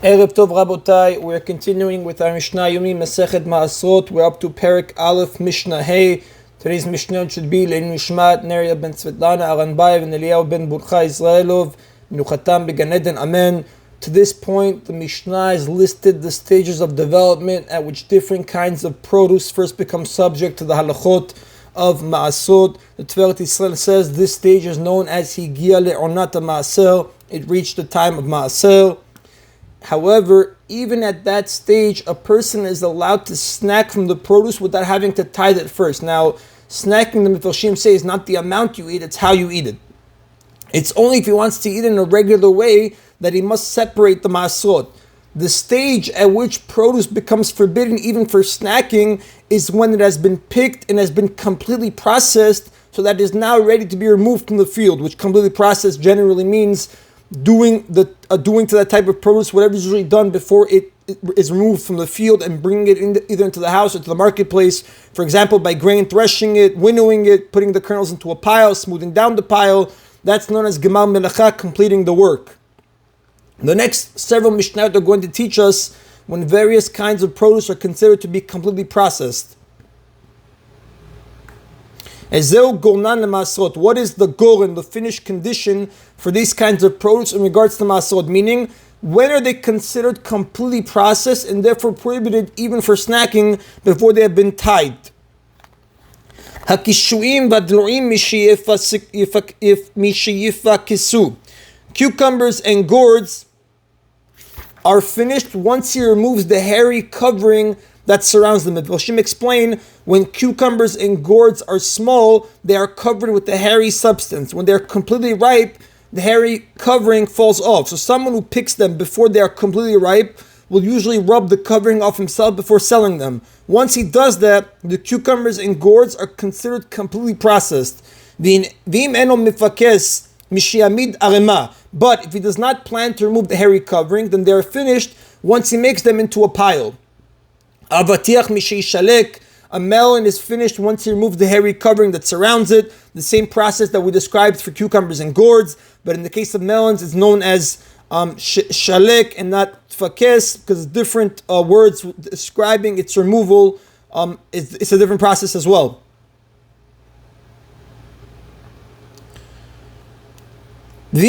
Erev Tov Rabotai, we're continuing with our Mishna Yomi Masechet Maasrot. We're up to Perek Aleph Mishnah Hey. Today's Mishnah should be Lein Mishmat Neria ben Svetlana Aranbayev and Alayev ben Burcha Israelov Nuchatam Began Eden Amen. To this point, the Mishnah has listed the stages of development at which different kinds of produce first become subject to the halachot of Maasrot. The Tiferet Israel says this stage is known as Higia le'onat Maaser. It reached the time of Maaser. However, even at that stage, a person is allowed to snack from the produce without having to tithe it first. Now, snacking, the Mefarshim say, is not the amount you eat, it's how you eat it. It's only if he wants to eat it in a regular way that he must separate the Maasrot. The stage at which produce becomes forbidden even for snacking is when it has been picked and has been completely processed so that it is now ready to be removed from the field, which completely processed generally means doing to that type of produce whatever is usually done before it is removed from the field and bringing it either into the house or to the marketplace. For example, by grain threshing it, winnowing it, putting the kernels into a pile, smoothing down the pile. That's known as Gemal Melacha, completing the work. The next several Mishnayot are going to teach us when various kinds of produce are considered to be completely processed. What is the goren, the finished condition for these kinds of produce in regards to Maasrot? Meaning, when are they considered completely processed and therefore prohibited even for snacking before they have been tied? Cucumbers and gourds are finished once he removes the hairy covering that surrounds them. Mefarshim explain, when cucumbers and gourds are small, they are covered with the hairy substance. When they're completely ripe, the hairy covering falls off. So someone who picks them before they are completely ripe will usually rub the covering off himself before selling them. Once he does that, the cucumbers and gourds are considered completely processed. But if he does not plan to remove the hairy covering, then they are finished once he makes them into a pile. A melon is finished once he removes the hairy covering that surrounds it. The same process that we described for cucumbers and gourds, but in the case of melons, it's known as shalek and not tfakes because it's different words describing its removal. It's a different process as well. And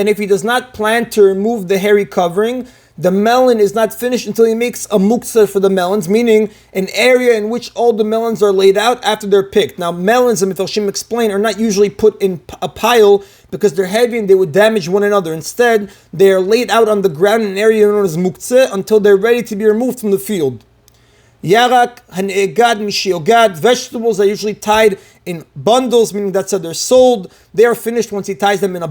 if he does not plan to remove the hairy covering, the melon is not finished until he makes a muktzeh for the melons, meaning an area in which all the melons are laid out after they're picked. Now, melons, the Mefarshim explain, are not usually put in a pile because they're heavy and they would damage one another. Instead, they are laid out on the ground in an area known as muktzeh until they're ready to be removed from the field. Yarak, hanegad, mishiogad, vegetables are usually tied in bundles, meaning that's how they're sold. They are finished once he ties them in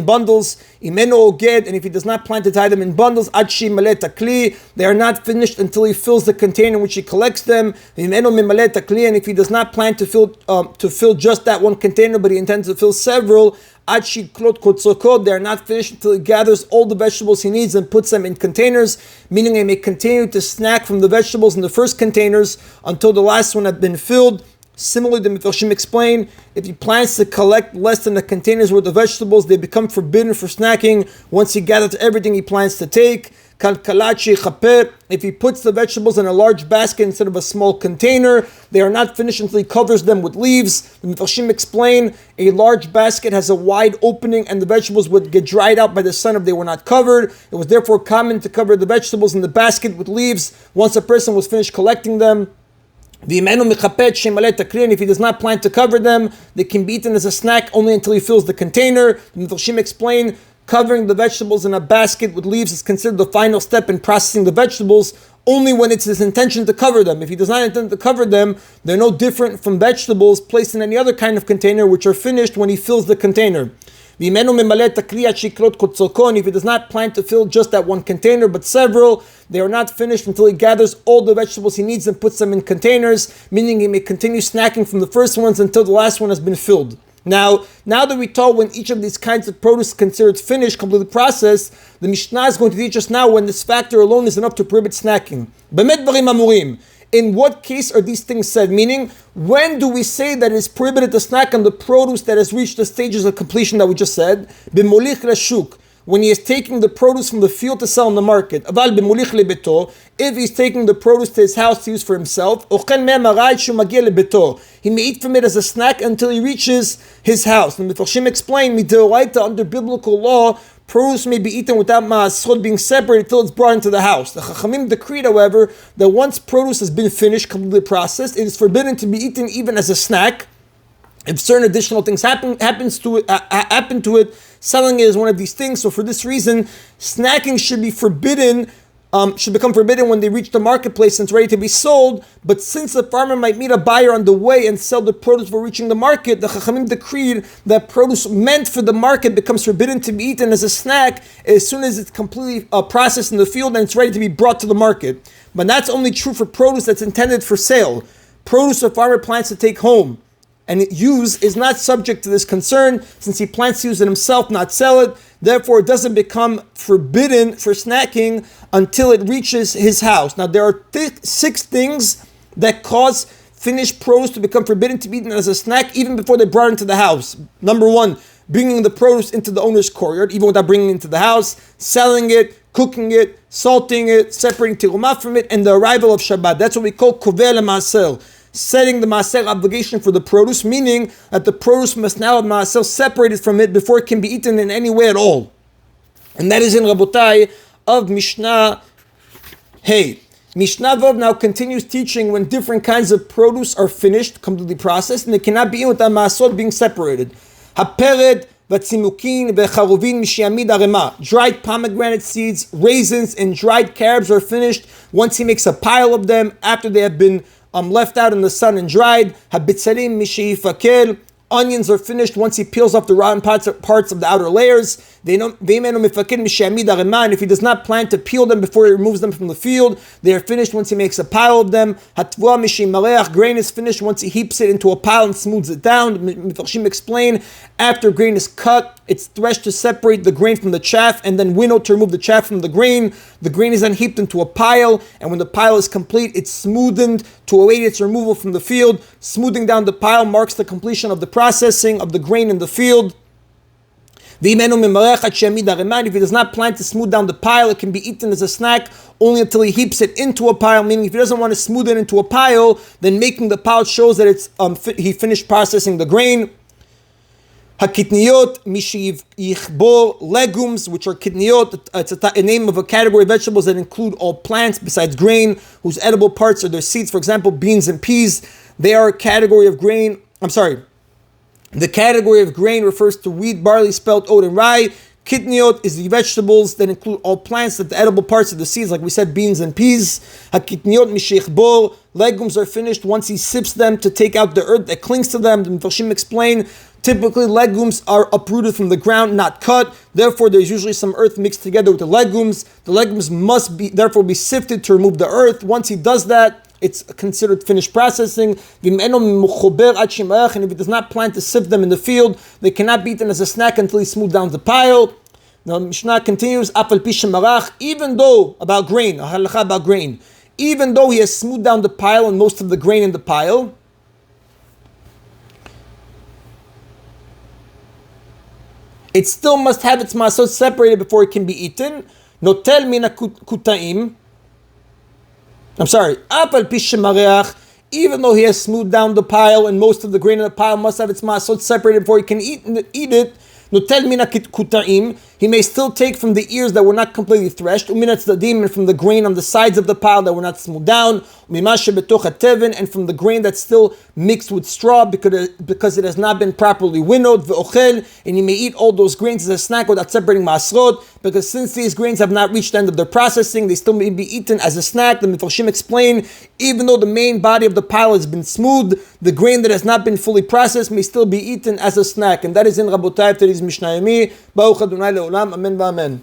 bundles. Imeno oged, and if he does not plan to tie them in bundles, adshi malet takli, they are not finished until he fills the container in which he collects them. Imeno mimalet takli, and if he does not plan to fill just that one container, but he intends to fill several, adshi klot kotzokot, they are not finished until he gathers all the vegetables he needs and puts them in containers, meaning he may continue to snack from the vegetables in the first containers until the last one had been filled. Similarly, the Mefarshim explain, if he plans to collect less than the containers worth of vegetables, they become forbidden for snacking once he gathers everything he plans to take. If he puts the vegetables in a large basket instead of a small container, they are not finished until he covers them with leaves. The Mefarshim explain, a large basket has a wide opening and the vegetables would get dried out by the sun if they were not covered. It was therefore common to cover the vegetables in the basket with leaves once a person was finished collecting them. And if he does not plan to cover them, they can be eaten as a snack only until he fills the container. The Mefarshim explain, covering the vegetables in a basket with leaves is considered the final step in processing the vegetables only when it's his intention to cover them. If he does not intend to cover them, they're no different from vegetables placed in any other kind of container which are finished when he fills the container. And if he does not plan to fill just that one container but several, they are not finished until he gathers all the vegetables he needs and puts them in containers, meaning he may continue snacking from the first ones until the last one has been filled. Now that we told when each of these kinds of produce is considered finished, completely processed, the Mishnah is going to teach us now when this factor alone is enough to prohibit snacking. In what case are these things said? Meaning, when do we say that it is prohibited to snack on the produce that has reached the stages of completion that we just said? when he is taking the produce from the field to sell in the market. If he's taking the produce to his house to use for himself, he may eat from it as a snack until he reaches his house. And the Mifrashim explain, under biblical law, produce may be eaten without Maasrot being separated until it's brought into the house. The Chachamim decreed, however, that once produce has been finished, completely processed, it is forbidden to be eaten even as a snack. If certain additional things happen to it, selling it is one of these things. So for this reason, snacking should be forbidden. Should become forbidden when they reach the marketplace and it's ready to be sold. But since the farmer might meet a buyer on the way and sell the produce before reaching the market, the Chachamim decreed that produce meant for the market becomes forbidden to be eaten as a snack as soon as it's completely processed in the field and it's ready to be brought to the market. But that's only true for produce that's intended for sale. Produce a farmer plans to take home and use is not subject to this concern, since he plans to use it himself, not sell it. Therefore, it doesn't become forbidden for snacking until it reaches his house. Now, there are 6 things that cause finished produce to become forbidden to be eaten as a snack even before they brought it into the house. Number 1, bringing the produce into the owner's courtyard, even without bringing it into the house, selling it, cooking it, salting it, separating tirumah from it, and the arrival of Shabbat. That's what we call koveh l'maasel, setting the maaser obligation for the produce, meaning that the produce must now have maaser separated from it before it can be eaten in any way at all. And that is in Rabotai of Mishnah Hey. Mishnah Vav now continues teaching when different kinds of produce are finished, completely processed, and they cannot be eaten without maaser being separated. Hapered, v'tzimukin, v'charuvin, mishiamid arema. Dried pomegranate seeds, raisins, and dried carobs are finished once he makes a pile of them after they have been left out in the sun and dried. Habitzarim mishifakel. Onions are finished once he peels off the rotten parts of the outer layers. And if he does not plan to peel them before he removes them from the field, they are finished once he makes a pile of them. Grain is finished once he heaps it into a pile and smooths it down. Mifrashim explain, after grain is cut, it's threshed to separate the grain from the chaff and then winnowed to remove the chaff from the grain. The grain is then heaped into a pile, and when the pile is complete, it's smoothened to await its removal from the field. Smoothing down the pile marks the completion of the processing of the grain in the field. If he does not plan to smooth down the pile, it can be eaten as a snack only until he heaps it into a pile, meaning if he doesn't want to smooth it into a pile, then making the pile shows that it's he finished processing the grain. Hakitniyot, mishiv yichbor, legumes, which are kitniyot. It's a name of a category of vegetables that include all plants besides grain, whose edible parts are their seeds. For example, beans and peas. They are a category of grain. The category of grain refers to wheat, barley, spelt, oat, and rye. Kitniyot is the vegetables that include all plants, that the edible parts of the seeds, like we said, beans and peas. Hakitniyot mishichbor, legumes are finished once he sips them to take out the earth that clings to them. The Mifrashim explain, typically legumes are uprooted from the ground, not cut. Therefore, there's usually some earth mixed together with the legumes. The legumes must therefore be sifted to remove the earth. Once he does that, it's considered finished processing. And if he does not plan to sift them in the field, they cannot be eaten as a snack until he smooths down the pile. Now Mishnah continues, even though, about grain, a halakha about grain, even though he has smoothed down the pile and most of the grain in the pile, it still must have its masot separated before it can be eaten. Notel mina kutaim. Even though he has smoothed down the pile and most of the grain in the pile must have its masot separated before he can eat it, he may still take from the ears that were not completely threshed, and from the grain on the sides of the pile that were not smoothed down, and from the grain that's still mixed with straw because it has not been properly winnowed, and he may eat all those grains as a snack without separating Maasrot, because since these grains have not reached the end of their processing, they still may be eaten as a snack. The Mifrashim explain, even though the main body of the pile has been smoothed, the grain that has not been fully processed may still be eaten as a snack. And that is in Rabotai, today's Mishna Yomi. Baruch Adonai Le'olam. Amen v'amen.